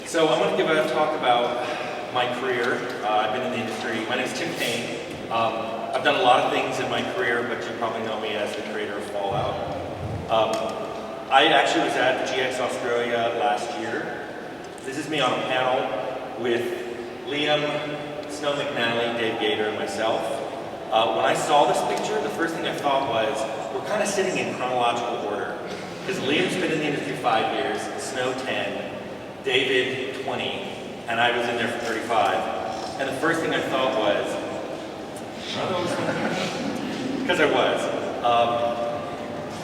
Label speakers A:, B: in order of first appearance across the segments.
A: So I'm going to give a talk about my career. I've been in the industry. My name is Cain. I've done a lot of things in my career, but you probably know me as the creator of Fallout. I actually was at GX Australia last year. This is me on a panel with Liam, Snow McNally, Dave Gator, and myself. When I saw this picture, the first thing I thought was, we're kind of sitting in chronological order. Because Liam's been in the industry 5 years, Snow 10, David 20, and I was in there for 35. And the first thing I thought was, because I was.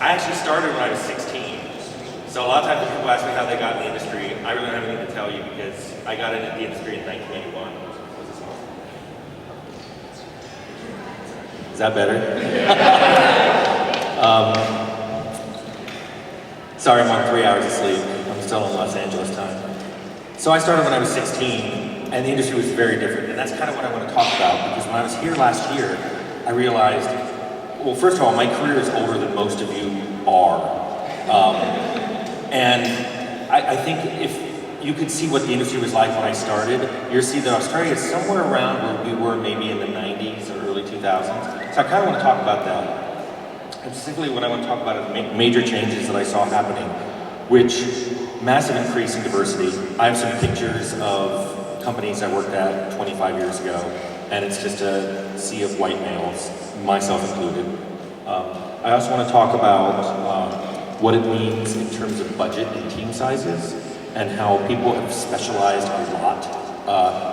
A: I actually started when I was 16. So a lot of times when people ask me how they got in the industry, I really don't have anything to tell you because I got into the industry in 1981. Is that better? Sorry, I'm on 3 hours of sleep. I'm still in Los Angeles time. So I started when I was 16, and the industry was very different, and that's kind of what I want to talk about, because when I was here last year, I realized, well, first of all, my career is older than most of you are. And I think if you could see what the industry was like when I started, you'll see that Australia is somewhere around where we were maybe in the 90s or early 2000s. So I kind of want to talk about that. And specifically what I want to talk about are major changes that I saw happening, which massive increase in diversity. I have some pictures of companies I worked at 25 years ago, and it's just a sea of white males, myself included. I also want to talk about what it means in terms of budget and team sizes, and how people have specialized a lot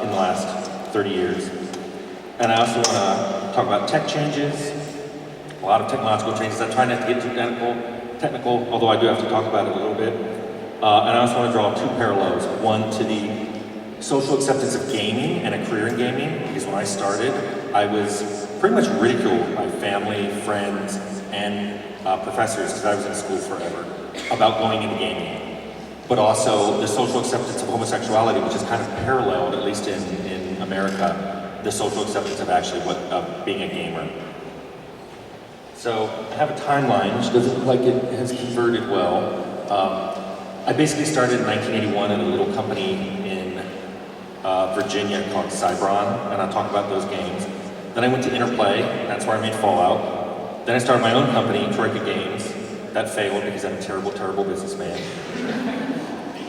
A: in the last 30 years. And I also want to talk about tech changes, a lot of technological changes. I try not to get too technical, although I do have to talk about it a little bit. And I also want to draw two parallels. One to the social acceptance of gaming and a career in gaming, because when I started, I was pretty much ridiculed by family, friends, and professors, because I was in school forever, about going into gaming. But also the social acceptance of homosexuality, which is kind of paralleled, at least in America, the social acceptance of actually being a gamer. So I have a timeline, which doesn't look like it has converted well. I basically started in 1981 in a little company in Virginia called Cybron, and I'll talk about those games. Then I went to Interplay, that's where I made Fallout. Then I started my own company, Troika Games. That failed because I'm a terrible, terrible businessman.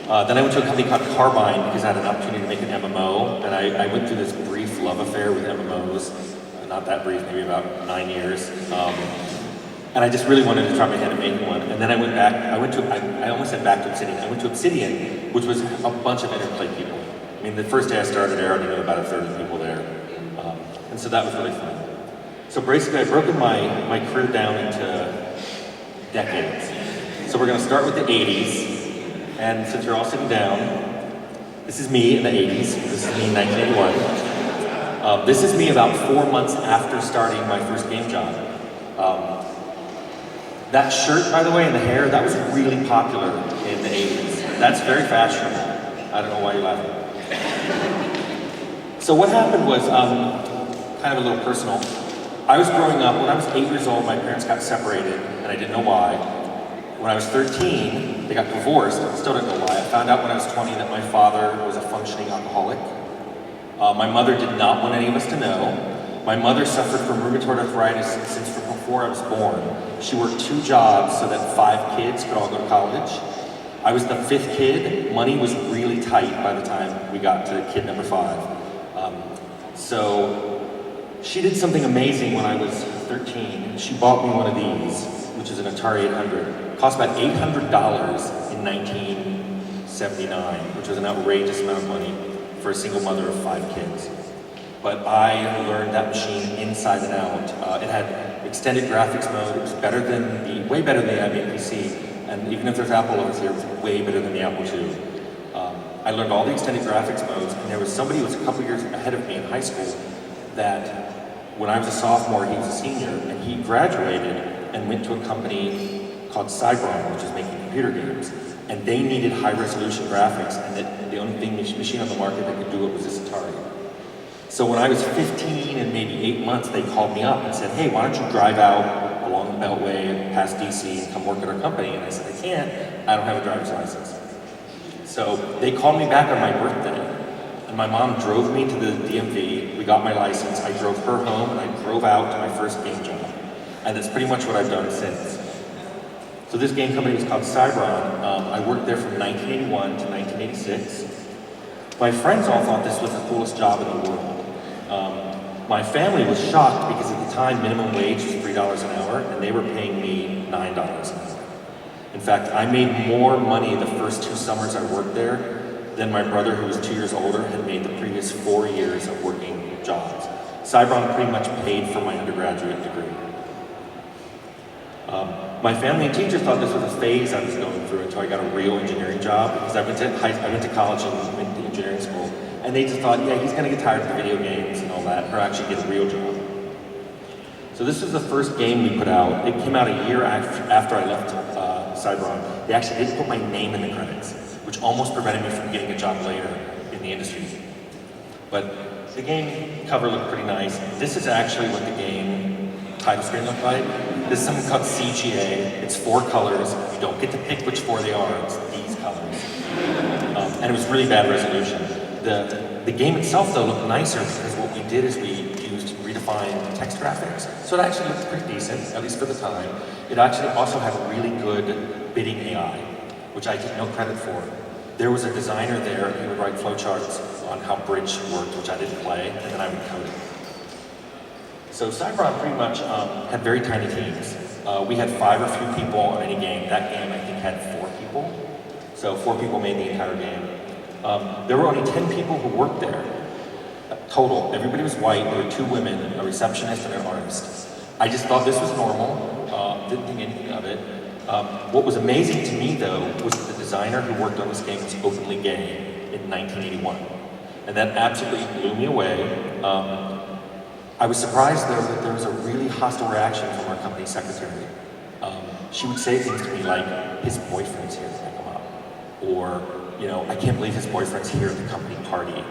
A: Then I went to a company called Carbine because I had an opportunity to make an MMO, and I went through this brief love affair with MMOs. Not that brief, maybe about 9 years. And I just really wanted to try my hand at making one. And then I went back, I almost said back to Obsidian. I went to Obsidian, which was a bunch of Interplay people. I mean, the first day I started there, I already knew about a third of the people there. And so that was really fun. So basically, I've broken my career down into decades. So we're gonna start with the 80s. And since you're all sitting down, this is me in the 80s. This is me in 1981. This is me about 4 months after starting my first game job. That shirt, by the way, and the hair, that was really popular in the 80s. That's very fashionable. I don't know why you're laughing. So what happened was kind of a little personal. I was growing up, when I was 8 years old, my parents got separated, and I didn't know why. When I was 13, they got divorced, I still didn't know why. I found out when I was 20 that my father was a functioning alcoholic. My mother did not want any of us to know. My mother suffered from rheumatoid arthritis since before I was born. She worked 2 jobs so that 5 kids could all go to college. I was the 5th kid. Money was really tight by the time we got to kid number 5. So she did something amazing when I was 13. She bought me one of these, which is an Atari 800. It cost about $800 in 1979, which was an outrageous amount of money for a single mother of 5 kids. But I learned that machine inside and out. It had extended graphics mode. It was way better than the IBM PC. And even if there's Apple over here, it was way better than the Apple II. I learned all the extended graphics modes, and there was somebody who was a couple years ahead of me in high school that when I was a sophomore, he was a senior, and he graduated and went to a company called Cybron, which is making computer games. And they needed high-resolution graphics, and the only machine on the market that could do it was this Atari. So when I was 15 and maybe 8 months, they called me up and said, hey, why don't you drive out along the Beltway past DC and come work at our company? And I said, I can't. I don't have a driver's license. So they called me back on my birthday, and my mom drove me to the DMV. We got my license. I drove her home, and I drove out to my first game job. And that's pretty much what I've done since. So this game company was called Cybron. I worked there from 1981 to 1986. My friends all thought this was the coolest job in the world. My family was shocked because at the time minimum wage was $3 an hour, and they were paying me $9 an hour. In fact, I made more money the first 2 summers I worked there than my brother, who was 2 years older, had made the previous 4 years of working jobs. Cybron pretty much paid for my undergraduate degree. My family and teachers thought this was a phase I was going through until I got a real engineering job, because I went to college and went to engineering school, and they just thought, yeah, he's gonna get tired of the video games and all that, or actually get a real job. So this was the first game we put out. It came out a year after I left Cybron. They actually didn't put my name in the credits, which almost prevented me from getting a job later in the industry. But the game cover looked pretty nice. This is actually what the game title screen looked like. This is something called CGA. It's 4 colors. You don't get to pick which 4 they are. It's these colors. And it was really bad resolution. The game itself, though, looked nicer because what we did is we used redefined text graphics. So it actually looked pretty decent, at least for the time. It actually also had a really good bidding AI, which I take no credit for. There was a designer there. He would write flowcharts on how bridge worked, which I didn't play, and then I would code it. So Cybron pretty much had very tiny teams. We had 5 or few people on any game. That game, I think, had 4 people. So 4 people made the entire game. There were only 10 people who worked there, total. Everybody was white. There were 2 women, a receptionist and an artist. I just thought this was normal. Didn't think anything of it. What was amazing to me, though, was that the designer who worked on this game was openly gay in 1981. And that absolutely blew me away. I was surprised, though, that there was a really hostile reaction from our company secretary. She would say things to me like, his boyfriend's here to pick him up. Or, you know, I can't believe his boyfriend's here at the company party.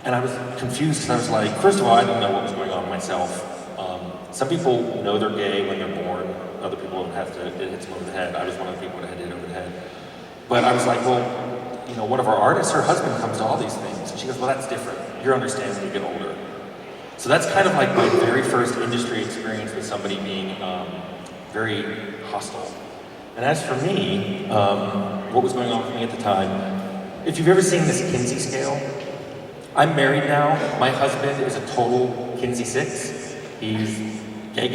A: And I was confused because I was like, first of all, I didn't know what was going on myself. Some people know they're gay when they're born. Other people don't have to, it hits them over the head. I was one of the people that had hit over the head. But I was like, well, you know, one of our artists, her husband comes to all these things. And she goes, well, that's different. You're understanding when you get older. So that's kind of like my very first industry experience with somebody being very hostile. And as for me, what was going on with me at the time, if you've ever seen this Kinsey scale, I'm married now. My husband is a total Kinsey 6. He's gay.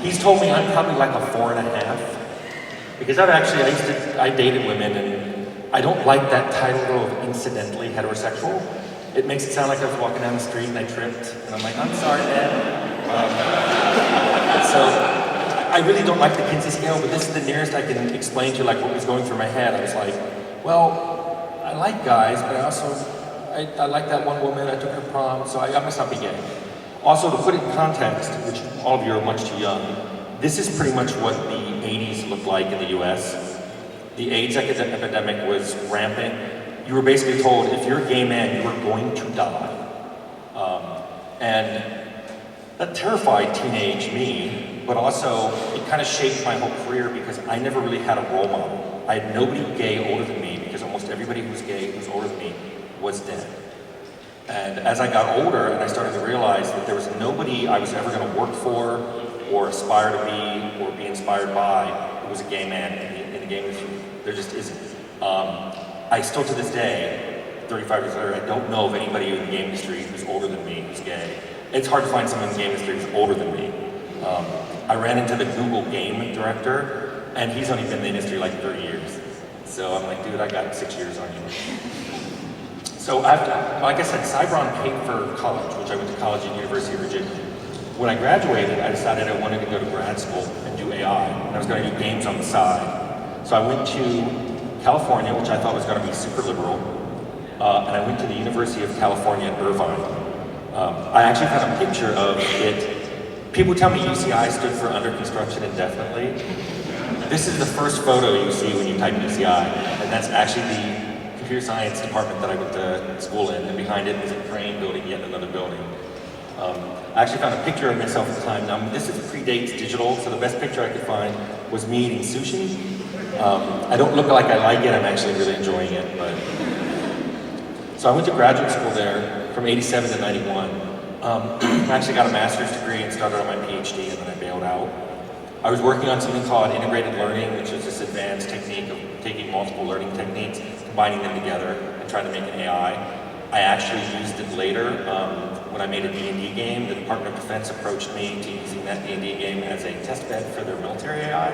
A: He's told me I'm probably like a 4.5. Because I dated women, and I don't like that title though of incidentally heterosexual. It makes it sound like I was walking down the street and I tripped, and I'm like, I'm sorry, man. So I really don't like the Kinsey scale, but this is the nearest I can explain to you like what was going through my head. I was like, well, I like guys, but I like that one woman, I took her to prom, so I must not be gay. Also, to put it in context, which all of you are much too young, this is pretty much what the 80s looked like in the US. The AIDS epidemic was rampant. You were basically told, if you're a gay man, you were going to die. And that terrified teenage me, but also it kind of shaped my whole career because I never really had a role model. I had nobody gay older than me because almost everybody who was gay who was older than me was dead. And as I got older and I started to realize that there was nobody I was ever going to work for or aspire to be or be inspired by who was a gay man in the game industry, there just isn't. I still to this day, 35 years later, I don't know of anybody in the game industry who's older than me who's gay. It's hard to find someone in the game industry who's older than me. I ran into the Google game director, and he's only been in the industry like 30 years. So I'm like, dude, I got 6 years on you. So like I said, Cybron paid for college, which I went to college at University of Virginia. When I graduated, I decided I wanted to go to grad school and do AI, and I was going to do games on the side. So I went to California, which I thought was going to be super liberal, and I went to the University of California at Irvine. I actually found a picture of it. People tell me UCI stood for under construction indefinitely. This is the first photo you see when you type UCI, and that's actually the computer science department that I went to school in, and behind it is a crane building yet another building. I actually found a picture of myself at the time. Now, this predates digital, so the best picture I could find was me eating sushi. I don't look like I like it, I'm actually really enjoying it. But so I went to graduate school there from 87 to 91. I actually got a master's degree and started on my PhD, and then I bailed out. I was working on something called integrated learning, which is this advanced technique of taking multiple learning techniques, combining them together, and trying to make an AI. I actually used it later when I made a D&D game. The Department of Defense approached me to using that D&D game as a test bed for their military AI.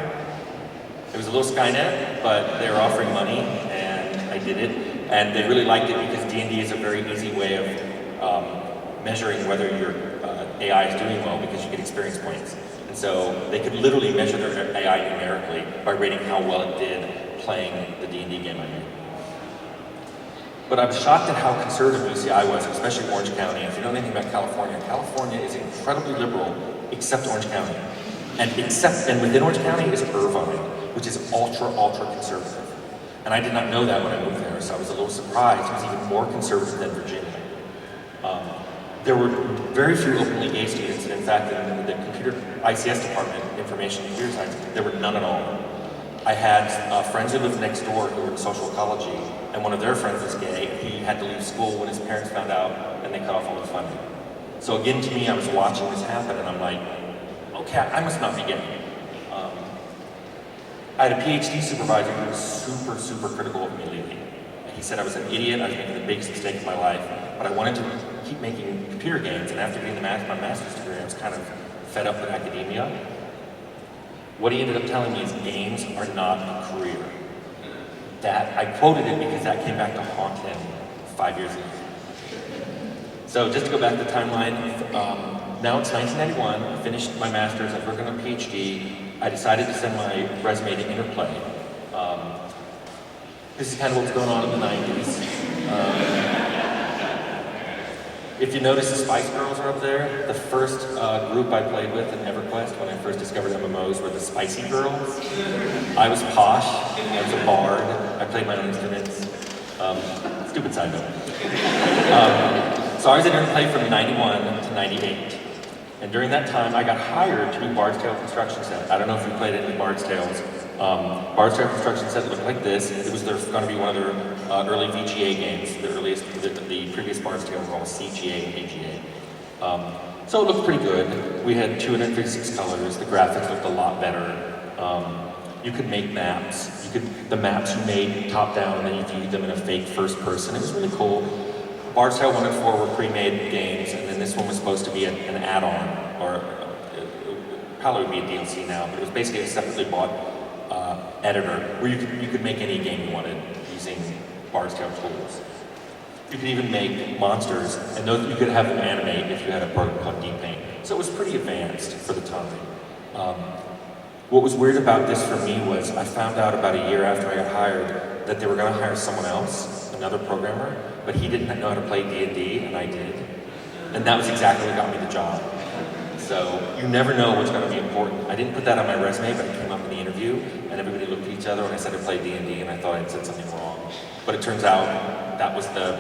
A: It was a little Skynet, but they were offering money, and I did it. And they really liked it because D&D is a very easy way of measuring whether your AI is doing well because you get experience points. And so they could literally measure their AI numerically by rating how well it did playing the D&D game I made. But I was shocked at how conservative UCI was, especially Orange County. If you know anything about California, California is incredibly liberal, except Orange County. And within Orange County is Irvine, which is ultra conservative. And I did not know that when I moved there, so I was a little surprised. It was even more conservative than Virginia. There were very few openly gay students, and in fact, in the computer ICS department, information and computer science, there were none at all. I had friends who lived next door who were in social ecology, and one of their friends was gay. He had to leave school when his parents found out, and they cut off all his funding. So again, to me, I was watching this happen, and I'm like, okay, I must not be gay. I had a PhD supervisor who was super critical of me leaving. He said I was an idiot, I was making the biggest mistake of my life, but I wanted to keep making computer games, and after getting my master's degree, I was kind of fed up with academia. What he ended up telling me is games are not a career. That, I quoted it because that came back to haunt him 5 years ago. So just to go back to the timeline, now it's 1991, I finished my master's, I'm working on a PhD. I decided to send my resume to Interplay. This is kind of what was going on in the 90s. If you notice, the Spice Girls are up there. The first group I played with in EverQuest when I first discovered MMOs were the Spicy Girls. I was posh, I was a bard, I played my own instruments. Stupid side note. So I was at Interplay from 91 to 98. And during that time, I got hired to do Bard's Tale construction set. I don't know if you played any Bard's Tales. Bard's Tale construction set looked like this. It was going to be one of their early VGA games. The previous Bard's Tale were all CGA and AGA. So it looked pretty good. We had 256 colors. The graphics looked a lot better. You could make maps. The maps you made top down, and then you viewed them in a fake first person. It was really cool. Bard's Tale 1 and 4 were pre-made games, and then this one was supposed to be an add-on, or probably would be a DLC now, but it was basically a separately bought editor where you could make any game you wanted using Bard's Tale tools. You could even make monsters, and you could have them animate if you had a program called Deep-Paint. So it was pretty advanced for the time. What was weird about this for me was I found out about a year after I got hired that they were going to hire someone else, another programmer, but he didn't know how to play D&D, and I did. And that was exactly what got me the job. So you never know what's going to be important. I didn't put that on my resume, but it came up in the interview, and everybody looked at each other when I said I played D&D, and I thought I'd said something wrong. But it turns out that was the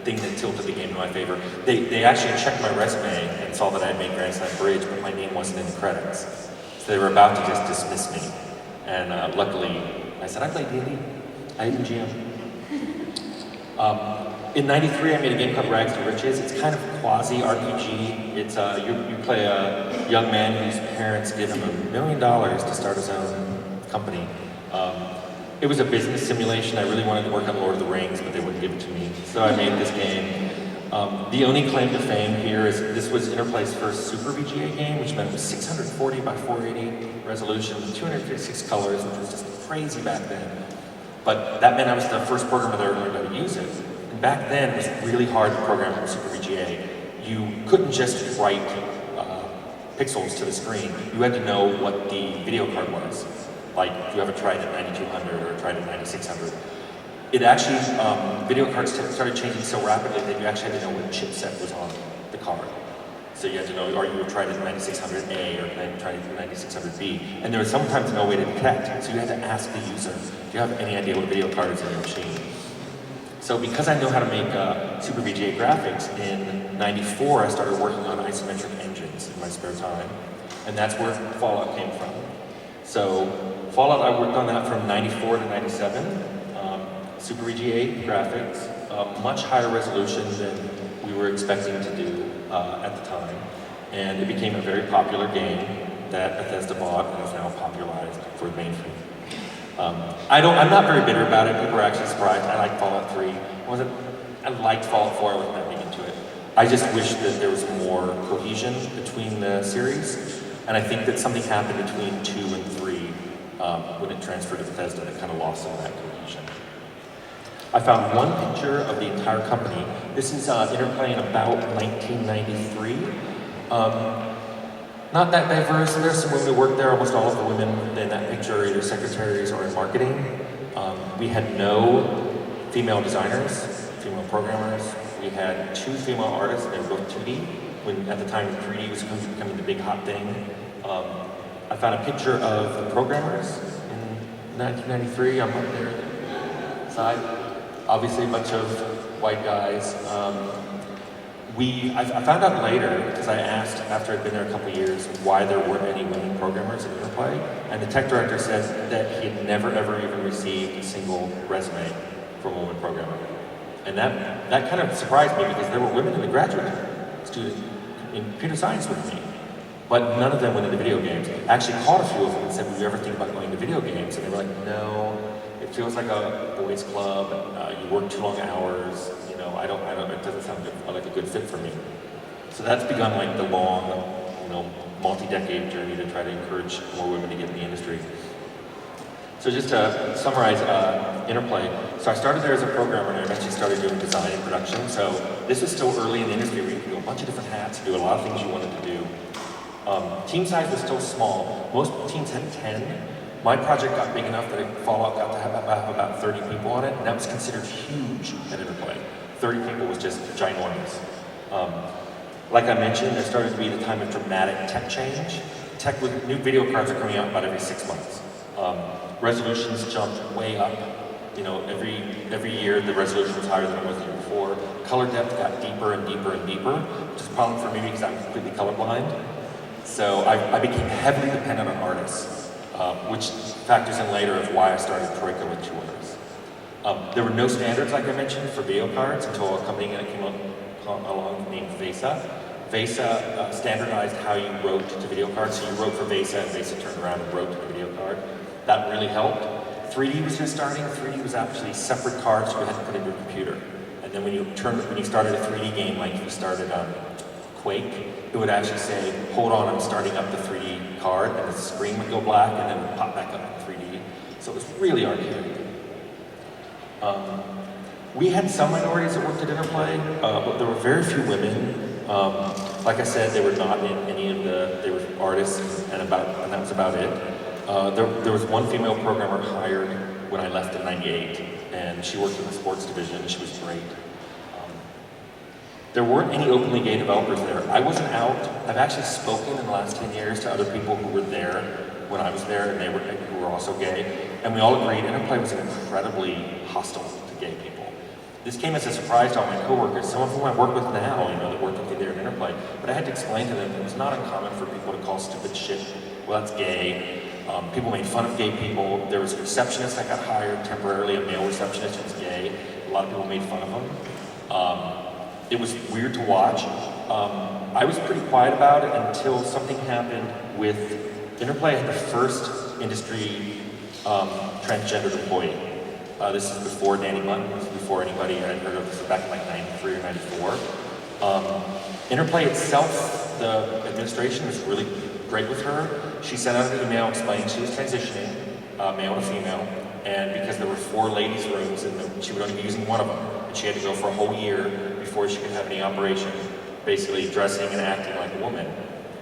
A: thing that tilted the game in my favor. They actually checked my resume and saw that I had made Grand Slam Bridge, but my name wasn't in the credits. So they were about to just dismiss me. And luckily, I said, I played D&D. I even GM. In '93, I made a game called Rags to Riches. It's kind of quasi-RPG. It's you play a young man whose parents give him $1 million to start his own company. It was a business simulation. I really wanted to work on Lord of the Rings, but they wouldn't give it to me. So I made this game. The only claim to fame here is this was Interplay's first Super VGA game, which meant it was 640 by 480 resolution, 256 colors, which was just crazy back then. But that meant I was the first programmer that ever learned how to use it. And back then, it was really hard to program in Super VGA. You couldn't just write pixels to the screen. You had to know what the video card was. Like, if you ever tried at 9200 or tried at 9600. It actually, video cards started changing so rapidly that you actually had to know what chipset was on the card. So you had to know, or you would try it at 9600A or try it at 9600B. And there was sometimes no way to detect, so you had to ask the user, do you have any idea what video card is in your machine? So because I know how to make Super VGA graphics, in '94 I started working on isometric engines in my spare time, and that's where Fallout came from. So Fallout, I worked on that from '94 to '97. Super VGA graphics, much higher resolution than we were expecting to do at the time, and it became a very popular game that Bethesda bought and is now popularized for the mainframe. I'm not very bitter about it. People are actually surprised. I like Fallout 3. I liked Fallout 4. I wasn't that big into it. I just wish that there was more cohesion between the series, and I think that something happened between 2 and 3 when it transferred to Bethesda that kind of lost some of that cohesion. I found one picture of the entire company. This is Interplay in about 1993. Not that diverse. There's some women who worked there. Almost all of the women in that picture are either secretaries or in marketing. We had no female designers, female programmers. We had 2 female artists, and they were both 2D, when at the time 3D was becoming the big hot thing. I found a picture of the programmers in 1993. I'm up there on the side. Obviously a bunch of white guys. I found out later, because I asked after I'd been there a couple of years, why there weren't any women programmers in Interplay, and the tech director said that he had never ever even received a single resume from a woman programmer. And that kind of surprised me, because there were women in the graduate student in computer science with me, but none of them went into video games. I actually called a few of them and said, would you ever think about going into video games? And they were like, no, it feels like a boys club, you work too long hours, it doesn't sound like a good fit for me. So that's begun like the long, multi-decade journey to try to encourage more women to get in the industry. So just to summarize Interplay, so I started there as a programmer, and I eventually started doing design and production. So this was still early in the industry where you could do a bunch of different hats, do a lot of things you wanted to do. Team size was still small. Most teams had 10. My project got big enough that Fallout got to have about 30 people on it, and that was considered huge at Interplay. 30 people was just ginormous. Like I mentioned, there started to be the time of dramatic tech change. New video cards are coming out about every 6 months. Resolutions jumped way up. Every year the resolution was higher than it was the year before. Color depth got deeper and deeper and deeper, which is a problem for me because I'm completely colorblind. So I became heavily dependent on artists, which factors in later of why I started Troika with 2 artists. There were no standards, like I mentioned, for video cards until a company that came along named VESA. VESA standardized how you wrote to video cards. So you wrote for VESA, and VESA turned around and wrote to the video card. That really helped. 3D was just starting. 3D was actually separate cards you had to put in your computer. And then when you started a 3D game, like you started Quake, it would actually say, hold on, I'm starting up the 3D card, and the screen would go black, and then it would pop back up in 3D. So it was really archaic. We had some minorities that worked at Interplay, but there were very few women. Like I said, they were not in any of they were artists, and that was about it. There was one female programmer hired when I left in '98, and she worked in the sports division, and she was great. There weren't any openly gay developers there. I wasn't out. I've actually spoken in the last 10 years to other people who were there when I was there, and who were also gay, and we all agreed Interplay was incredibly hostile to gay people. This came as a surprise to all my coworkers, some of whom I work with now, that worked with me there at Interplay, but I had to explain to them that it was not uncommon for people to call stupid shit, well, that's gay. People made fun of gay people. There was a receptionist that got hired temporarily, a male receptionist who was gay. A lot of people made fun of him. It was weird to watch. I was pretty quiet about it until something happened with Interplay had the first industry transgendered employee. This is before Danny Mutton, this is before anybody had heard of this, back in like 93 or 94. Interplay itself, the administration was really great with her. She sent out an email explaining she was transitioning, male to female, and because there were 4 ladies' rooms and she would only be using one of them, and she had to go for a whole year before she could have any operation, basically dressing and acting like a woman.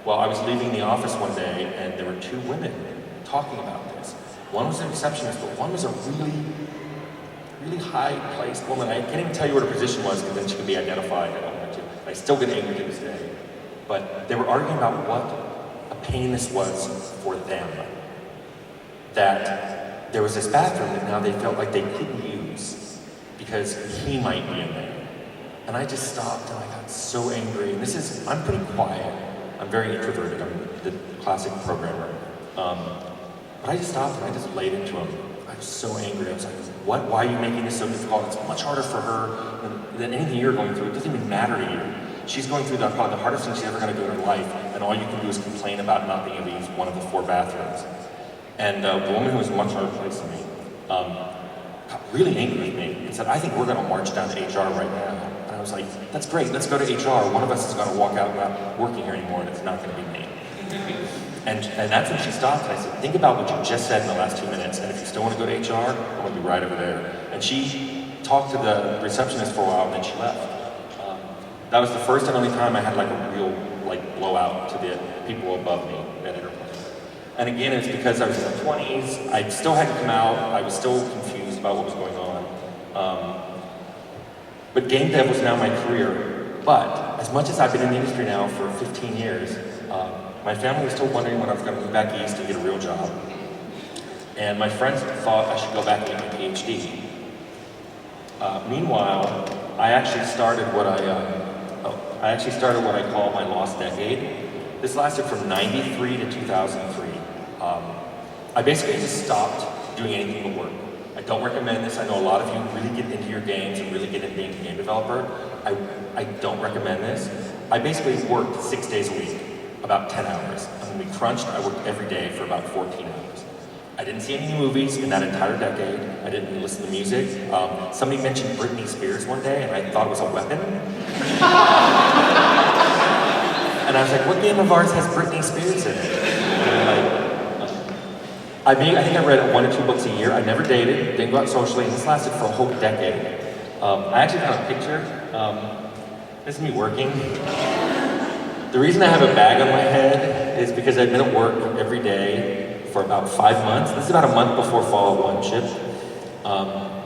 A: Well, I was leaving the office one day, and there were 2 women talking about this. One was a receptionist, but one was a really, really high-placed woman. I can't even tell you what her position was, because then she could be identified. I don't want to. I still get angry to this day. But they were arguing about what a pain this was for them. That there was this bathroom that now they felt like they couldn't use because he might be in there. And I just stopped and I got so angry. And I'm pretty quiet. I'm very introverted. I'm the classic programmer. But I just stopped and I just laid into him. I was so angry. I was like, what? Why are you making this so difficult? It's much harder for her than anything you're going through. It doesn't even matter to you. She's going through probably the hardest thing she's ever going to do in her life, and all you can do is complain about not being able to use one of the 4 bathrooms. And the woman who was a much harder place than me got really angry with me and said, I think we're going to march down to HR right now. And I was like, that's great, let's go to HR. One of us is going to walk out not working here anymore, and it's not going to be me. And that's when she stopped, and I said, think about what you just said in the last 2 minutes, and if you still want to go to HR, I want to be right over there. And she talked to the receptionist for a while, and then she left. That was the first and only time I had like a real blowout to the people above me at Enterprise. And again, it's because I was in my 20s, I still hadn't come out, I was still confused about what was going on. But game dev was now my career. But as much as I've been in the industry now for 15 years, my family was still wondering when I was going to move back east and get a real job. And my friends thought I should go back and get my PhD. Meanwhile, I actually started what I call my lost decade. This lasted from 93 to 2003. I basically just stopped doing anything but work. I don't recommend this. I know a lot of you really get into your games and really get into being a game developer. I don't recommend this. I basically worked 6 days a week, about 10 hours. And when we crunched, I worked every day for about 14 hours. I didn't see any movies in that entire decade. I didn't listen to music. Somebody mentioned Britney Spears one day, and I thought it was a weapon. And I was like, what game of ours has Britney Spears in it? I think I read 1 or 2 books a year. I never dated, didn't go out socially, and this lasted for a whole decade. I actually found a picture. This is me working. The reason I have a bag on my head is because I've been at work every day for about 5 months. This is about a month before Fallout 1 shipped.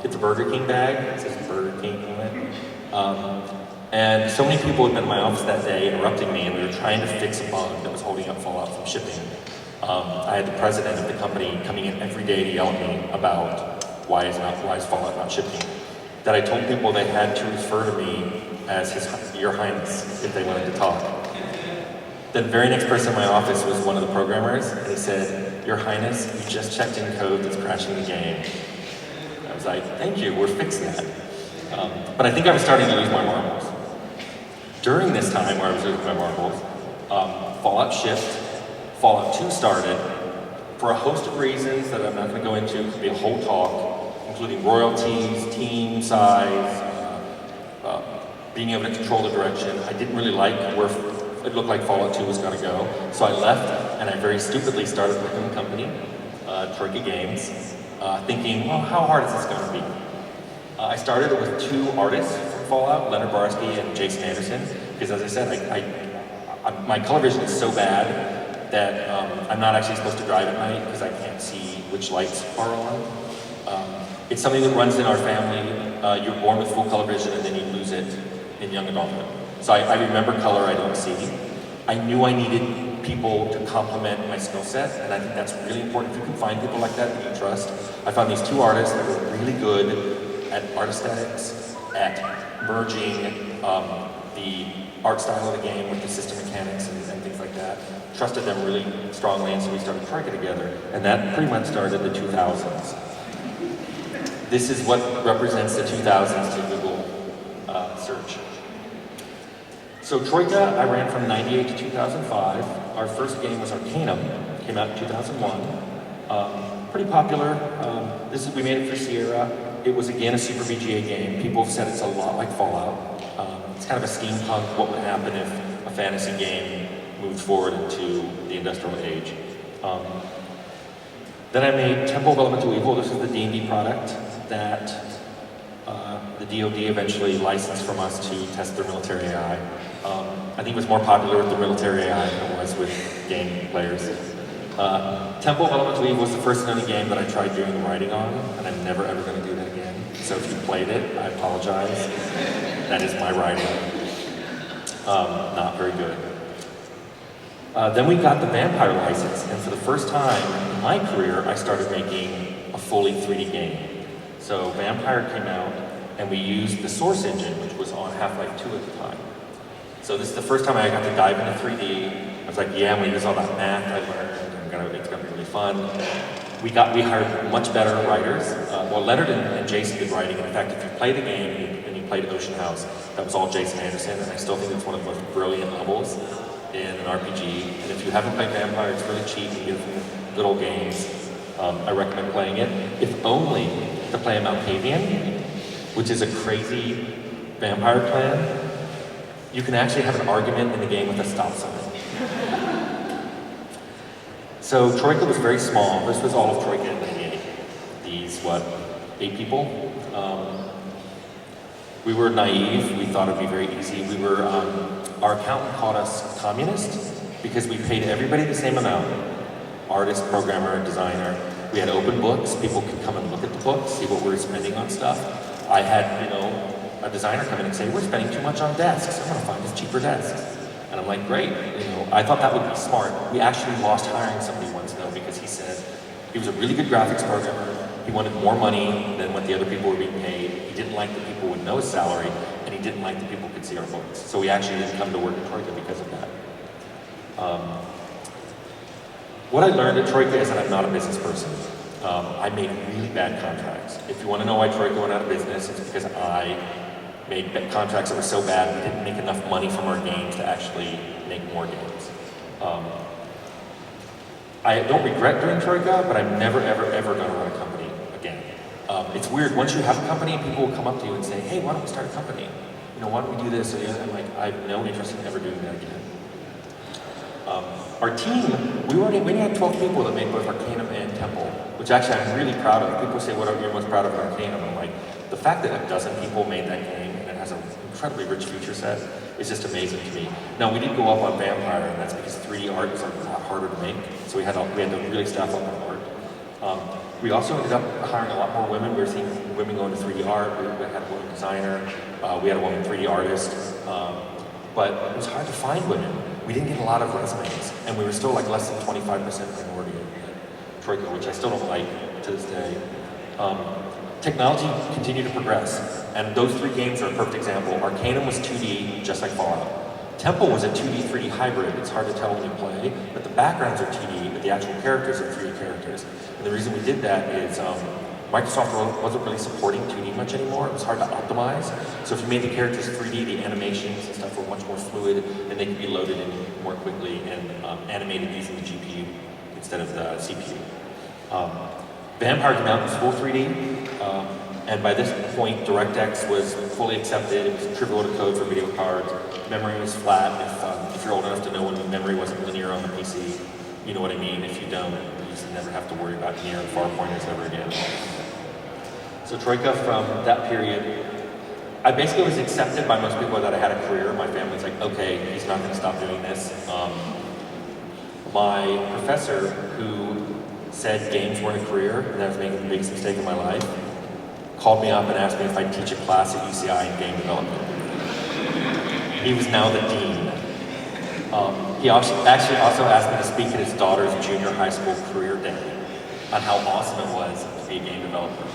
A: It's a Burger King bag. It says Burger King on it. And so many people had been in my office that day interrupting me, and we were trying to fix a bug that was holding up Fallout from shipping. I had the president of the company coming in every day to yell at me about why is Fallout not shipping. That I told people they had to refer to me as Your Highness if they wanted to talk. The very next person in my office was one of the programmers, and he said, Your Highness, you just checked in code that's crashing the game. I was like, thank you, we're fixing that. But I think I was starting to lose my marbles. During this time where I was losing my marbles, Fallout shipped, Fallout 2 started. For a host of reasons that I'm not going to go into, it could be a whole talk, including royalties, team size, being able to control the direction. I didn't really like where it looked like Fallout 2 was going to go. So I left, and I very stupidly started my own company, Troika Games, thinking, well, how hard is this going to be? I started it with 2 artists from Fallout, Leonard Barsky and Jason Anderson, because as I said, my color vision is so bad that I'm not actually supposed to drive at night because I can't see which lights are on. It's something that runs in our family. You're born with full color vision and then you lose it in young adulthood. So I remember color I don't see. I knew I needed people to complement my skill set, and I think that's really important. If you can find people like that you trust. I found these 2 artists that were really good at art aesthetics, at merging the art style of the game with the system mechanics and things like that. Trusted them really strongly, and so we started Troika together, and that pretty much started the 2000s. This is what represents the 2000s to Google search. So Troika, I ran from 98 to 2005. Our first game was Arcanum, came out in 2001. Pretty popular. We made it for Sierra. It was again a Super VGA game. People have said it's a lot like Fallout. It's kind of a steampunk, what would happen if a fantasy game moved forward into the industrial age. Then I made Temple of Elemental Evil. This is the D&D product that the DoD eventually licensed from us to test their military AI. I think it was more popular with the military AI than it was with game players. Temple of Elemental Evil was the first and only game that I tried doing the writing on, and I'm never ever going to do that again. So if you played it, I apologize. That is my writing. Not very good. Then we got the Vampire license, and for the first time in my career, I started making a fully 3D game. So Vampire came out, and we used the Source engine, which was on Half-Life 2 at the time. So this is the first time I got to dive into 3D. I was like, yeah, I'm gonna use all that math I learned, it's gonna be really fun. We hired much better writers. Well, Leonard and Jason did writing. In fact, if you play the game and you played Ocean House, that was all Jason Anderson, and I still think it's one of the most brilliant levels in an RPG. And if you haven't played Vampire, it's really cheap and beautiful little games. I recommend playing it, if only to play a Malkavian, which is a crazy vampire clan. You can actually have an argument in the game with a stop sign. So Troika was very small. This was all of Troika in 98. These, 8 people? We were naive. We thought it'd be very easy. Our accountant called us communist because we paid everybody the same amount. Artist, programmer, designer. We had open books. People could come and look at the books, see what we were spending on stuff. I had, a designer come in and say, we're spending too much on desks. I'm gonna find us cheaper desks. And I'm like, great. I thought that would be smart. We actually lost hiring somebody once though, because he said he was a really good graphics programmer. He wanted more money than what the other people were being paid. He didn't like that people would know his salary, and he didn't like that people could see our books. So we actually didn't come to work at Troika because of that. What I learned at Troika is that I'm not a business person. I made really bad contracts. If you want to know why Troika went out of business, it's because I made contracts that were so bad we didn't make enough money from our games to actually make more games. I don't regret doing Troika, but I'm never, ever, ever going to run a company again. It's weird, once you have a company, people will come up to you and say, hey, why don't we start a company? Why don't we do this? And I'm like, I have no interest in ever doing that again. Our team, we only had 12 people that made both Arcanum and Temple, which actually I'm really proud of. People say, what are you most proud of Arcanum? I'm like, the fact that a dozen people made that game and it has an incredibly rich feature set is just amazing to me. Now, we did go up on Vampire, and that's because 3D art is a lot harder to make, so we had to really staff up on art. We also ended up hiring a lot more women. We were seeing women go into 3D art. We had a woman designer. We had a woman 3D artist. But it was hard to find women. We didn't get a lot of resumes, and we were still like less than 25% minority at Troika, which I still don't like to this day. Technology continued to progress, and those 3 games are a perfect example. Arcanum was 2D, just like Fallout. Temple was a 2D, 3D hybrid. It's hard to tell when you play, but the backgrounds are 2D, but the actual characters are 3D characters. And the reason we did that is Microsoft wasn't really supporting 2D much anymore. It was hard to optimize. So if you made the characters 3D, the animations and stuff were much more fluid, and they could be loaded in more quickly and animated using the GPU instead of the CPU. Vampire came out was full 3D, and by this point, DirectX was fully accepted. It was trivial to code for video cards. Memory was flat. If you're old enough to know when memory wasn't linear on the PC, you know what I mean. If you don't, you just never have to worry about near and far pointers ever again. So Troika, from that period, I basically was accepted by most people that I had a career. My family's like, okay, he's not going to stop doing this. My professor, who said games weren't a career, and I was making the biggest mistake of my life, called me up and asked me if I'd teach a class at UCI in game development. He was now the dean. He actually also asked me to speak at his daughter's junior high school career day on how awesome it was to be a game developer.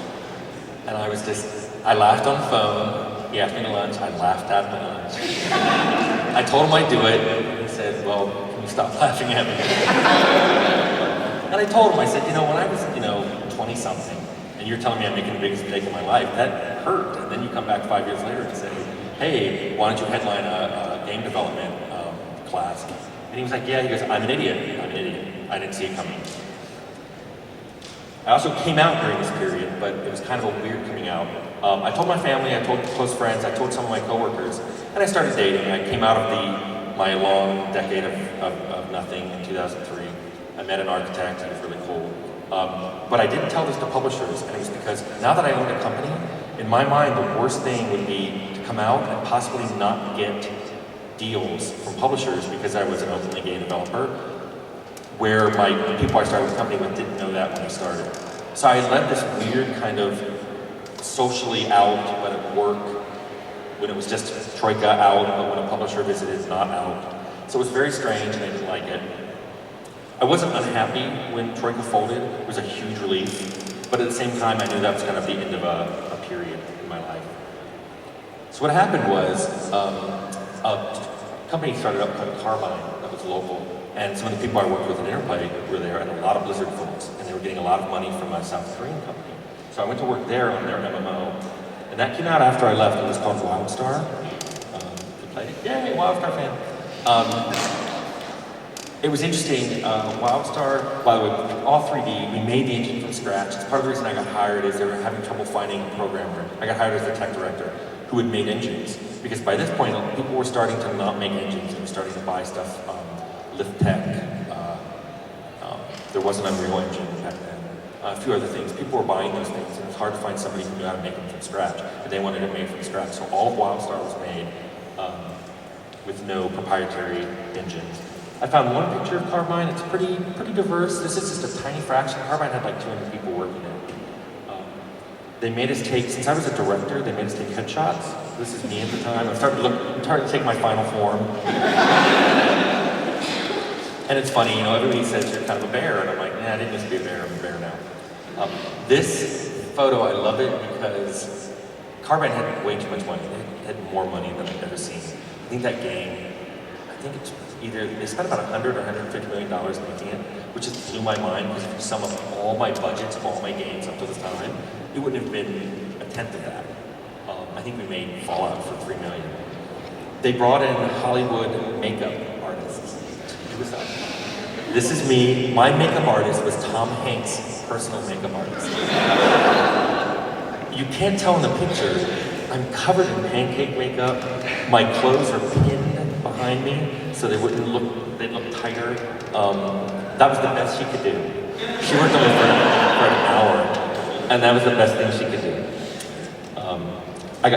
A: And I laughed on the phone. He asked me to lunch. I laughed at my lunch. I told him I'd do it. And he said, well, can you stop laughing at me? And I told him, I said, when I was, 20-something, and you're telling me I'm making the biggest mistake of my life, that hurt. And then you come back 5 years later and say, hey, why don't you headline a game development class? And he was like, yeah, he goes, I'm an idiot. I didn't see it coming. I also came out during this period, but it was kind of a weird coming out. I told my family, I told close friends, I told some of my coworkers, and I started dating. I came out of my long decade of nothing in 2003. I met an architect, he was really cool. But I didn't tell this to publishers, and it was because now that I owned a company, in my mind, the worst thing would be to come out and possibly not get deals from publishers because I was an openly gay developer, where the people I started the company with didn't know that when I started. So I led this weird kind of socially out, but at work, when it was just Troika out, but when a publisher visited, not out. So it was very strange, and I didn't like it. I wasn't unhappy when Troika folded. It was a huge relief. But at the same time, I knew that was kind of the end of a period in my life. So what happened was, a company started up called Carbine that was local, and some of the people I worked with in Interplay were there, and a lot of Blizzard folks, and they were getting a lot of money from a South Korean company. So I went to work there on their MMO, and that came out after I left. It was called WildStar. You played it? Yay, WildStar fan. It was interesting. WildStar, by the way, all 3D. We made the engine from scratch. It's part of the reason I got hired is they were having trouble finding a programmer. I got hired as the tech director who had made engines, because by this point people were starting to not make engines. They were starting to buy stuff, Lift Tech. There was an Unreal Engine back then. A few other things. People were buying those things, and it was hard to find somebody who knew how to make them from scratch. And they wanted it made from scratch. So all of WildStar was made with no proprietary engines. I found one picture of Carbine. It's pretty diverse. This is just a tiny fraction. Carbine had like 200 people working it. They made us take, since I was a director, they made us take headshots. This is me at the time. I'm starting to take my final form. And it's funny, you know, everybody says you're kind of a bear, and I'm like, nah, I didn't used to be a bear, I'm a bear now. This photo, I love it because Carbine had way too much money. They had more money than I've ever seen. I think that game, it's either, they spent about $100 or $150 million making it, which just blew my mind, because if you sum up all my budgets of all my games up to this time, it wouldn't have been a tenth of that. I think we made Fallout for $3 million. They brought in Hollywood makeup artists to do this. This is me. My makeup artist was Tom Hanks' personal makeup artist. You can't tell in the picture, I'm covered in pancake makeup. My clothes are pinned behind me so they wouldn't look, they'd look tighter. That was the best she could do. She worked on it for an hour, and that was the best thing she could do.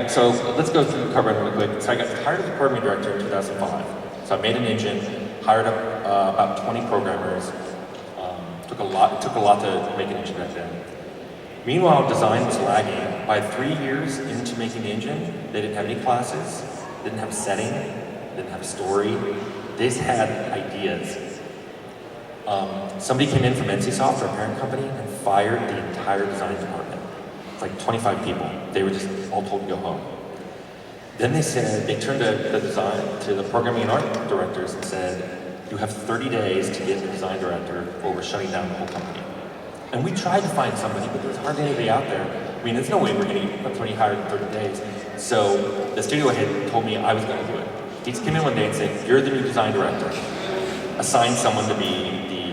A: So let's go through Carbine really quick. So I got hired as a programming director in 2005. So I made an engine, hired up about 20 programmers. It took a lot to make an engine back then. Meanwhile, design was lagging. By 3 years into making the engine, they didn't have any classes, didn't have a setting, didn't have a story. They just had ideas. Somebody came in from NCSoft, our parent company, and fired the entire design department. It's like 25 people. They were just all told to go home. Then they turned to the programming and art directors and said, you have 30 days to get a design director or we're shutting down the whole company. And we tried to find somebody, but there was hardly anybody out there. I mean, there's no way we're going to get somebody hired in 30 days. So the studio head told me I was going to do it. He just came in one day and said, you're the new design director. Assign someone to be the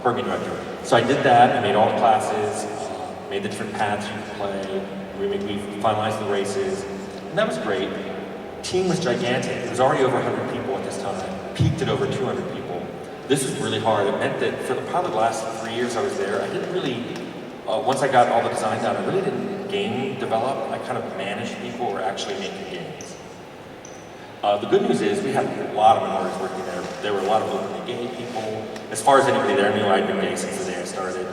A: programming director. So I did that. I made all the classes, made the different paths you could play. We finalized the races. And that was great. Team was gigantic. It was already over 100 people at this time. Peaked at over 200 people. This was really hard. It meant that for probably the last 3 years I was there, I didn't really, once I got all the design done, I really didn't game develop. I kind of managed people who were actually making games. The good news is we had a lot of minorities working there. There were a lot of openly gay people. As far as anybody there knew, I'd been gay since the day I started.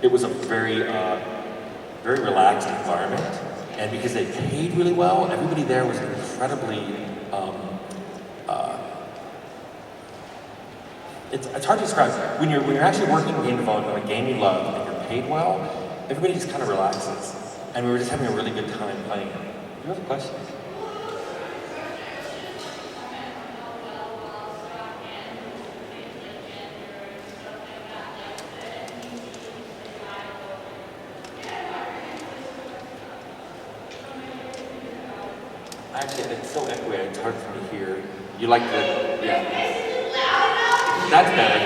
A: It was a very relaxed environment. And because they paid really well, everybody there was incredibly, it's hard to describe. When you're actually working in game development on a game you love and you're paid well, everybody just kind of relaxes. And we were just having a really good time playing it. Do you have a question? Actually, it's so echoey, it's hard for me to hear. You like the, yeah. That's better.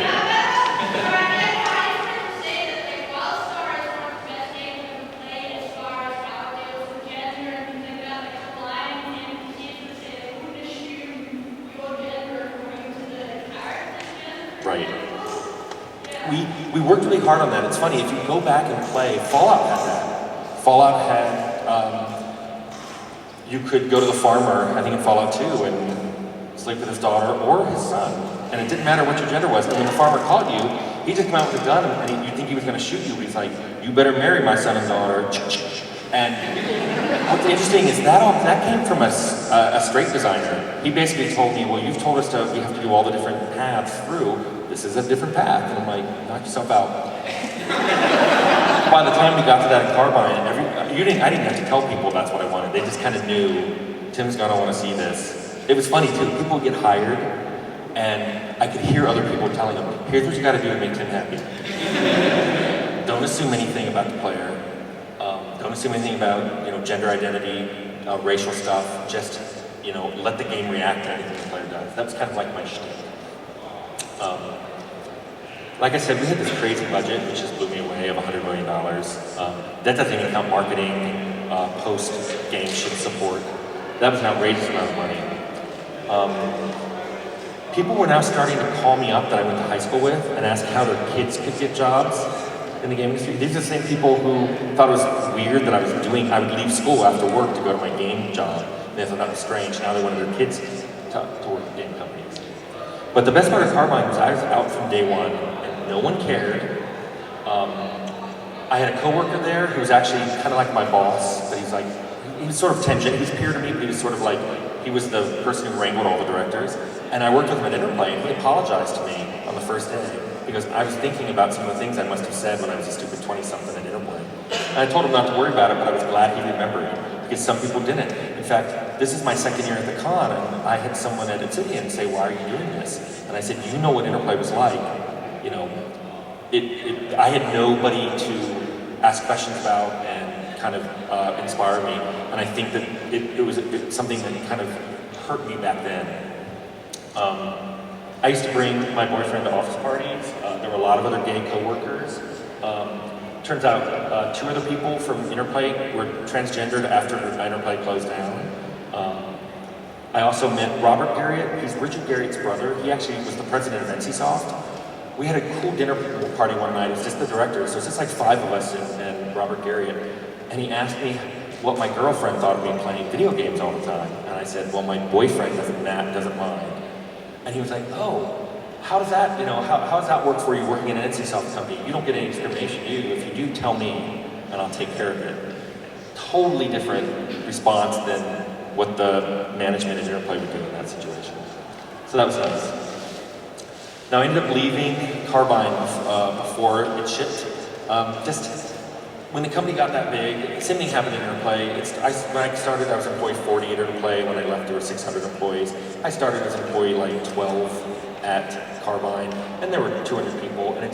A: Right. We worked really hard on that. It's funny, if you go back and play, Fallout had that. Fallout had, you could go to the farmer, I think in Fallout 2, and sleep with his daughter or his son. And it didn't matter what your gender was. And when the farmer caught you, he just came out with a gun, and you'd think he was going to shoot you, but he's like, you better marry my son and daughter. And what's interesting is that came from a straight designer. He basically told me, well, you've told us we have to do all the different paths through. This is a different path. And I'm like, knock yourself out. by the time we got to that in Carbine, I didn't have to tell people that's what I wanted. They just kind of knew, Tim's gonna want to see this. It was funny too, people would get hired, and I could hear other people telling them, here's what you gotta do to make Tim happy. Don't assume anything about the player. Don't assume anything about, gender identity, racial stuff. Just, let the game react to anything the player does. That was kind of like my shtick. Like I said, we had this crazy budget, which just blew me away, of $100 million. That doesn't even count marketing, post-game ship support. That was an outrageous amount of money. People were now starting to call me up that I went to high school with and ask how their kids could get jobs in the game industry. These are the same people who thought it was weird that I would leave school after work to go to my game job. They thought that was strange. Now they wanted their kids to work at game companies. But the best part of Carbine was I was out from day one, and no one cared. I had a coworker there who was actually kind of like my boss, but he was sort of tangent. He was peer to me, but he was sort of like, he was the person who wrangled all the directors. And I worked with him at Interplay, and he apologized to me on the first day because I was thinking about some of the things I must have said when I was a stupid 20-something at Interplay. And I told him not to worry about it, but I was glad he remembered because some people didn't. In fact, this is my second year at the con, and I had someone at Obsidian say, why are you doing this? And I said, you know what Interplay was like. I had nobody to ask questions about and kind of inspire me. And I think that it was something that kind of hurt me back then. I used to bring my boyfriend to office parties. There were a lot of other gay coworkers. Turns out 2 other people from Interplay were transgendered after Interplay closed down. I also met Robert Garriott. He's Richard Garriott's brother. He actually was the president of NCSoft. We had a cool dinner party one night. It was just the directors. So it was just like 5 of us and Robert Garriott. And he asked me what my girlfriend thought of me playing video games all the time. And I said, well, my boyfriend doesn't mind. And he was like, oh, how does that work for you working in an NCSoft company? You don't get any discrimination, do you? If you do, tell me, and I'll take care of it. Totally different response than what the management at Interplay would do in that situation. So that was nice. Now I ended up leaving Carbine before it shipped. When the company got that big, same thing happened in Interplay. When I started, I was employee 40 at Interplay. When I left, there were 600 employees. I started as employee 12 at Carbine, and there were 200 people. And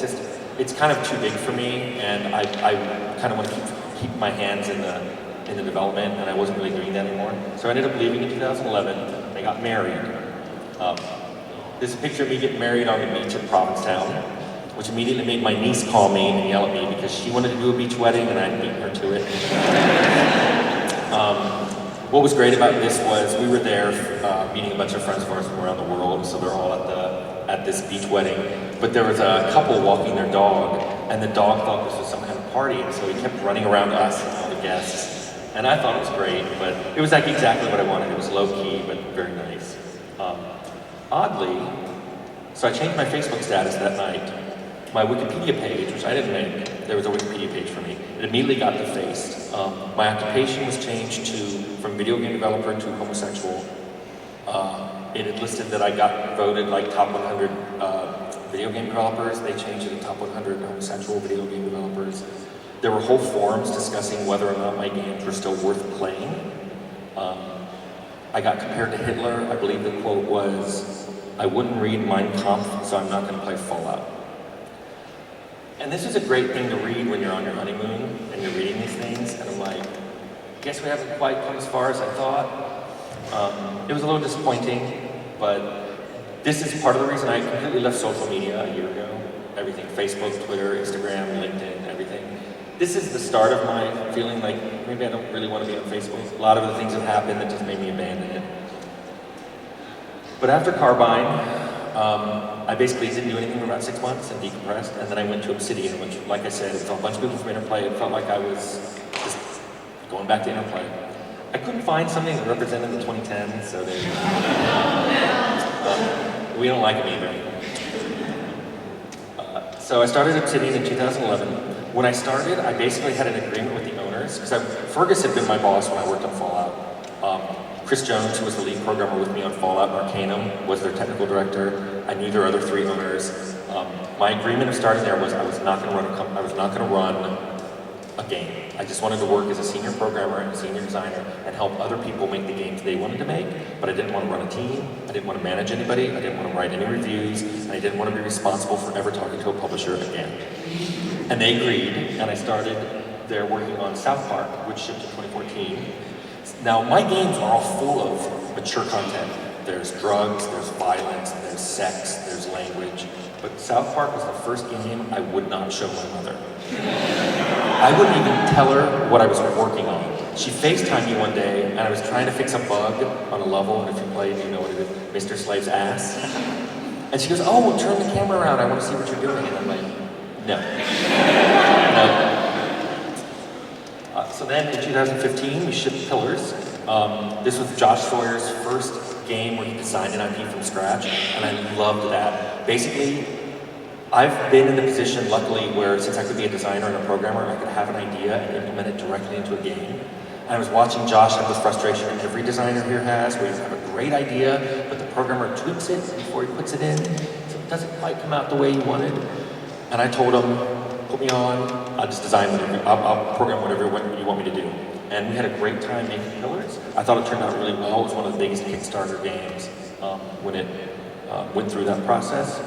A: it's kind of too big for me, and I kind of want to keep my hands in the development, and I wasn't really doing that anymore. So I ended up leaving in 2011. I got married. There's a picture of me getting married on the beach at Provincetown, which immediately made my niece call me and yell at me because she wanted to do a beach wedding and I'd beaten her to it. What was great about this was we were there meeting a bunch of friends of ours from around the world, so they're all at this beach wedding. But there was a couple walking their dog, and the dog thought this was some kind of party, and so he kept running around us and all the guests. And I thought it was great, but it was like exactly what I wanted. It was low-key, but very nice. Oddly, so I changed my Facebook status that night. My Wikipedia page, which I didn't make, there was a Wikipedia page for me, it immediately got defaced. My occupation was changed from video game developer to homosexual. It had listed that I got voted like top 100 video game developers. They changed it to top 100 homosexual video game developers. There were whole forums discussing whether or not my games were still worth playing. I got compared to Hitler. I believe the quote was, I wouldn't read Mein Kampf, so I'm not going to play Fallout. And this is a great thing to read when you're on your honeymoon and you're reading these things, and I'm like, guess we haven't quite come as far as I thought. It was a little disappointing, but this is part of the reason I completely left social media a year ago. Everything, Facebook, Twitter, Instagram, LinkedIn, everything. This is the start of my feeling like maybe I don't really want to be on Facebook. A lot of the things have happened that just made me abandon it. But after Carbine, I basically didn't do anything for about 6 months and decompressed, and then I went to Obsidian, which, like I said, it's a bunch of people from Interplay. It felt like I was just going back to Interplay. I couldn't find something that represented the 2010s, so we don't like them either. So I started Obsidian in 2011. When I started, I basically had an agreement with the owners, because Fergus had been my boss when I worked on Fallout. Chris Jones, who was the lead programmer with me on Fallout and Arcanum, was their technical director. I knew their other 3 owners. My agreement of starting there was I was not going to run a game. I just wanted to work as a senior programmer and a senior designer and help other people make the games they wanted to make, but I didn't want to run a team, I didn't want to manage anybody, I didn't want to write any reviews, and I didn't want to be responsible for ever talking to a publisher again. And they agreed, and I started there working on South Park, which shipped in 2014. Now, my games are all full of mature content. There's drugs, there's violence, there's sex, there's language. But South Park was the first game I would not show my mother. I wouldn't even tell her what I was working on. She FaceTimed me one day, and I was trying to fix a bug on a level, and if you play, you know what it is, Mr. Slave's ass. And she goes, oh, well, turn the camera around, I want to see what you're doing. And I'm like, no. No. So then in 2015, we shipped Pillars. This was Josh Sawyer's first game where he designed an IP from scratch, and I loved that. Basically, I've been in the position, luckily, where since I could be a designer and a programmer, I could have an idea and implement it directly into a game. And I was watching Josh have this frustration that every designer here has, where you have a great idea, but the programmer tweaks it before he puts it in, so it doesn't quite come out the way you wanted. And I told him, put me on, I'll just design whatever, I'll program whatever you want me to do. And we had a great time making Pillars. I thought it turned out really well. It was one of the biggest Kickstarter games when it went through that process.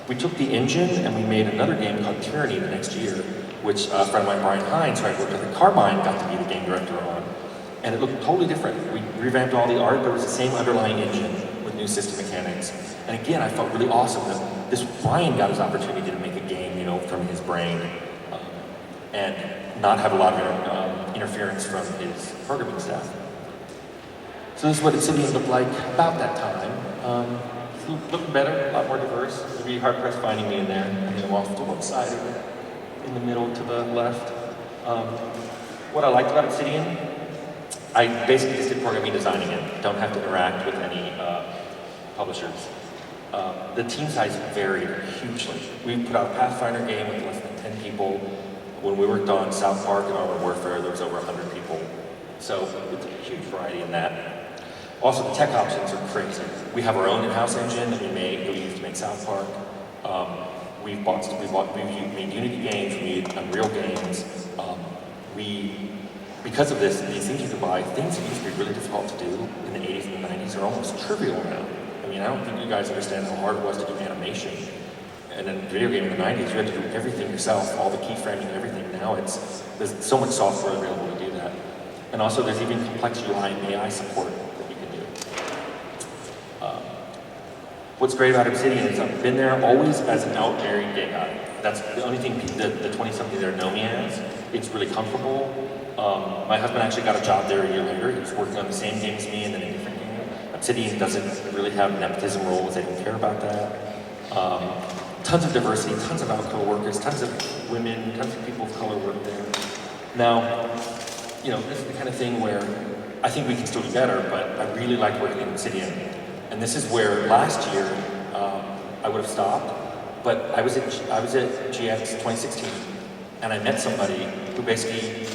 A: We took the engine and we made another game called Tyranny the next year, which a friend of mine, Brian Hines, who I worked at Carbine, got to be the game director on. And it looked totally different. We revamped all the art, but it was the same underlying engine with new system mechanics. And again, I felt really awesome that this Brian got his opportunity to make a game, you know, from his brain, and not have a lot of interference from his programming staff. So this is what Obsidian looked like about that time. Looking better, a lot more diverse. You'd be hard-pressed finding me in there. I mean, I'm off to one side of it, in the middle to the left. What I liked about Obsidian, I basically just did programming designing it. Don't have to interact with any publishers. The team size varied hugely. We put out a Pathfinder game with less than 10 people. When we worked on South Park and Armored Warfare, there was over 100 people. So it's a huge variety in that. Also, the tech options are crazy. We have our own in-house engine that we use to make South Park. We've made Unity games, we made Unreal games. Because of this, these things you can buy, things that used to be really difficult to do in the 80s and the 90s are almost trivial now. I mean, I don't think you guys understand how hard it was to do animation. And in a video game in the 90s, you had to do everything yourself, all the keyframing and everything. Now there's so much software available to do that. And also there's even complex UI and AI support that we can do. What's great about Obsidian is I've been there always as an out-married gay guy. That's the only thing the 20-something there know me as. It's really comfortable. My husband actually got a job there a year later. He was working on the same game as me and then a different game. Obsidian doesn't really have nepotism roles. They don't care about that. Tons of diversity, tons of out-color workers, tons of women, tons of people of color work there. Now, you know, this is the kind of thing where I think we can still do better, but I really like working in Obsidian. And this is where last year I would have stopped, but I was at GX 2016, and I met somebody who basically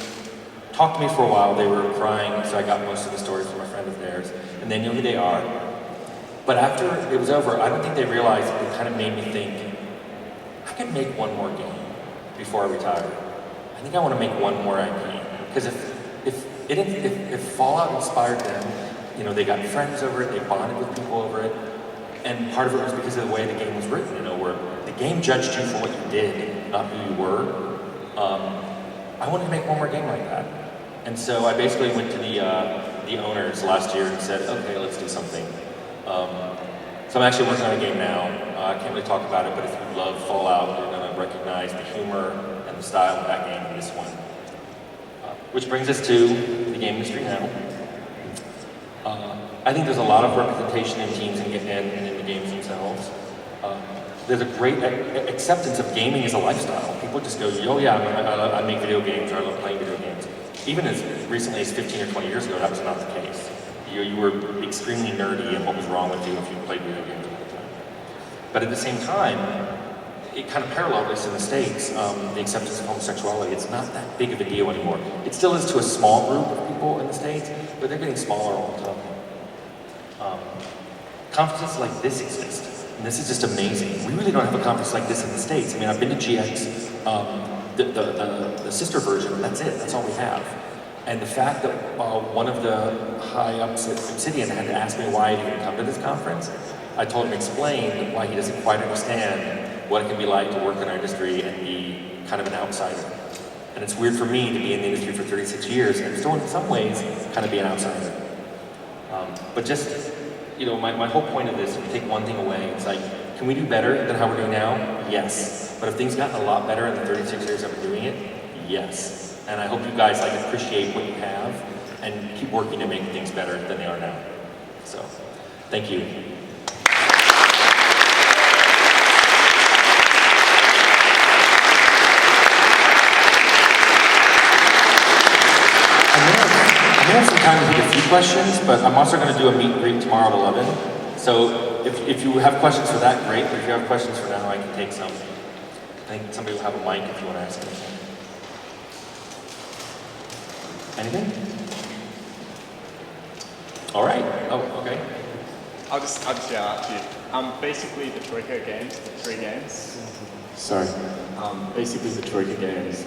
A: talked to me for a while. They were crying, so I got most of the stories from a friend of theirs, and they knew who they are. But after it was over, I don't think they realized it kind of made me think, I can make one more game before I retire. I think I want to make one more IP. Because if Fallout inspired them, you know, they got friends over it, they bonded with people over it, and part of it was because of the way the game was written, you know, where the game judged you for what you did, not who you were. I wanted to make one more game like that. And so I basically went to the owners last year and said, okay, let's do something. So I'm actually working on a game now. I can't really talk about it, but if you love Fallout, you're going to recognize the humor and the style of that game in this one. Which brings us to the game industry now. I think there's a lot of representation in teams and in the games themselves. There's a great acceptance of gaming as a lifestyle. People just go, oh yeah, I make video games, or I love playing video games. Even as recently as 15 or 20 years ago, that was not the case. You were extremely nerdy and what was wrong with you if you played video games all the time. But at the same time, it kind of paralleled this in the States, the acceptance of homosexuality. It's not that big of a deal anymore. It still is to a small group of people in the States, but they're getting smaller all the time. Conferences like this exist, and this is just amazing. We really don't have a conference like this in the States. I mean, I've been to GX the sister version, that's it, that's all we have. And the fact that one of the high-ups at Obsidian had to ask me why I didn't come to this conference, I told him to explain why he doesn't quite understand what it can be like to work in our industry and be kind of an outsider. And it's weird for me to be in the industry for 36 years and still in some ways kind of be an outsider. But just, you know, my whole point of this, if you take one thing away, it's like, can we do better than how we're doing now? Yes. But have things gotten a lot better in the 36 years I've been doing it? Yes. And I hope you guys like appreciate what you have and keep working to make things better than they are now. So, thank you. I may have some time to take a few questions, but I'm also going to do a meet and greet tomorrow at 11. So if you have questions for that, great. But if you have questions for now, I can take some. I think somebody will have a mic if you want to ask anything. Anything? All right. Oh, okay.
B: I'll just yell out to you. Basically, the Troika games, the 3 games.
C: Sorry. Basically, the Troika games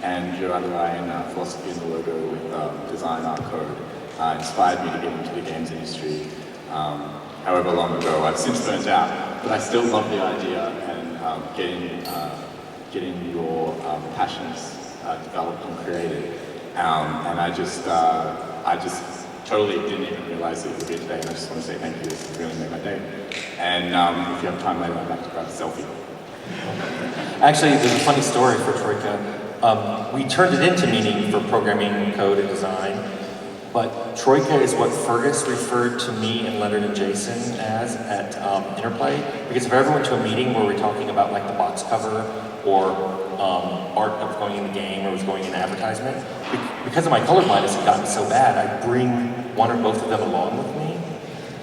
C: and your underlying philosophy in the logo with design art code inspired me to get into the games industry. However long ago, I've since burnt out, but I still love the idea and getting your passions developed and created. And I just totally didn't even realize it would be today, and I just want to say thank you. This has really made my day. And if you have time later, I'd like to grab a selfie.
A: Actually, there's a funny story for Troika. We turned it into meaning for programming, code, and design. But Troika is what Fergus referred to me and Leonard and Jason as at Interplay. Because if I ever went to a meeting where we're talking about like the box cover or art that was going in the game or was going in advertisement, because of my color blindness had gotten so bad, I'd bring one or both of them along with me.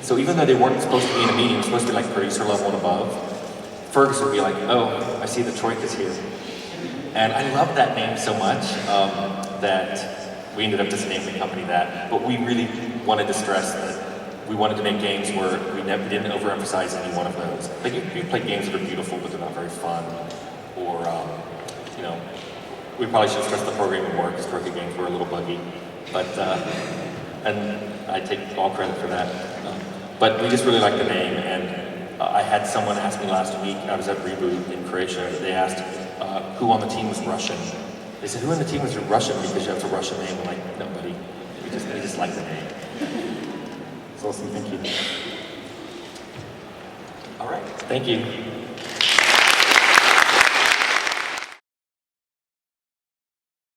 A: So even though they weren't supposed to be in a meeting, it was supposed to be like producer level and above, Fergus would be like, oh, I see the Troika's here. And I love that name so much that we ended up just naming the company that, but we really wanted to stress that we wanted to make games where we didn't overemphasize any one of those. Like you play games that are beautiful, but they're not very fun, or you know, we probably should stress the programming more because Troika games were a little buggy, but and I take all credit for that. But we just really like the name, and I had someone ask me last week. I was at Reboot in Croatia. They asked who on the team was Russian. They said, who in the team was Russian because you have a Russian name? I'm like, nobody. We just like the name.
C: It's awesome, thank you.
A: All right, thank you.